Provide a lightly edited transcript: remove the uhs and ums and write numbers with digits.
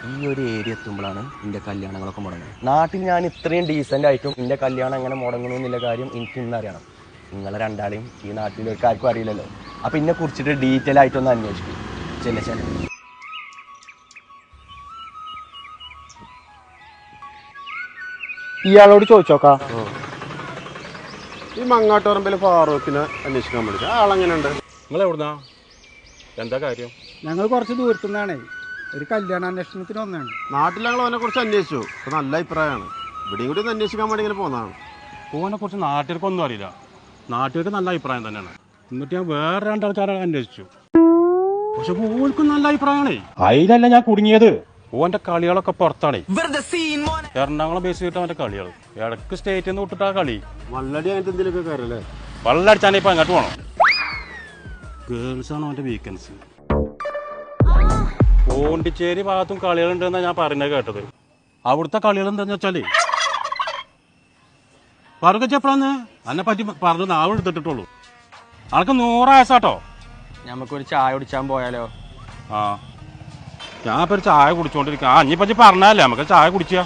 ഈ ഒരു ഏരിയ എത്തുമ്പോഴാണ് എൻ്റെ കല്യാണങ്ങളൊക്കെ മുടങ്ങുന്നത്. നാട്ടിൽ ഞാൻ ഇത്രയും ഡീസൻ്റ് ആയിട്ടും എൻ്റെ കല്യാണം എങ്ങനെ മുടങ്ങണമെന്നുള്ള കാര്യം എനിക്ക് ഇന്ന് അറിയണം. നിങ്ങളെ രണ്ടാളെയും ഈ നാട്ടിലൊരു ആർക്കും അറിയില്ലല്ലോ. അപ്പം ഇതിനെ കുറിച്ചിട്ട് ഡീറ്റെയിൽ ആയിട്ടൊന്ന് അന്വേഷിക്കും. ചെല്ല ഇയാളോട് ചോദിച്ചോക്കാം. ഈ മങ്ങാട്ടുപറമ്പിൽ ഫാറൂഖിനെ അന്വേഷിക്കാൻ വേണ്ടി ആളെങ്ങനെയുണ്ട്? നിങ്ങൾ എവിടുന്നാ? എന്താ കാര്യം? ഞങ്ങൾ കുറച്ച് ദൂരത്തുനിന്നാണേ, ഒരു കല്യാണാന്വേഷണത്തിന് വന്നതാണ്. നാട്ടിൽ ഞങ്ങൾ അവനെ കുറിച്ച് അന്വേഷിച്ചു. അപ്പോൾ നല്ല അഭിപ്രായമാണ്. ഇവിടെയും കൂടി ഒന്ന് അന്വേഷിക്കാൻ വേണ്ടി ഇങ്ങനെ പോകുന്നതാണ്. ഓനെ കുറിച്ച് നാട്ടുകാർക്കൊന്നും അറിയില്ല. നാട്ടുകാർക്ക് നല്ല അഭിപ്രായം തന്നെയാണ്. എന്നിട്ട് ഞാൻ വേറെ രണ്ടാൾക്കാരെ അന്വേഷിച്ചു. പക്ഷെ ഓൾക്കും നല്ല അഭിപ്രായമാണേ. അതിലല്ല ഞാൻ കുടുങ്ങിയത്. ഓന്റെ കളികളൊക്കെ പുറത്താണേ. എറണാകുളം ബേസ് ചെയ്തിട്ട് അവന്റെ കളികൾ. ഇടക്ക് സ്റ്റേറ്റിൽ നിന്ന് വിട്ടിട്ടാ കളി. വള്ളടി അങ്ങനത്തെ എന്തെങ്കിലുമൊക്കെ കാര്യമല്ലേ? വള്ളടിച്ചാൽ ഇപ്പൊ അങ്ങോട്ട് പോകണം. ഗേൾസ് ആണ് അവന്റെ വീക്കൻസ്. പോണ്ടിച്ചേരി ഭാഗത്തും കളികളുണ്ടെന്നാ ഞാൻ പറയുന്നത് കേട്ടത്. അവിടുത്തെ കളികൾ എന്താന്ന് വെച്ചാല് പറക്കെപ്പോഴാന്ന് അതിനെ പറ്റി പറഞ്ഞു നാവ് എടുത്തിട്ടുള്ളൂ. ആൾക്ക് 100 വയസ്സാട്ടോ. നമുക്കൊരു ചായ കുടിച്ചാൻ പോയാലോ? ആ ഞാൻ ഇപ്പൊ ഒരു ചായ കുടിച്ചോണ്ടിരിക്കാം. ഇനിയിപ്പോ പറഞ്ഞല്ലേ നമുക്ക് ചായ കുടിച്ചാ.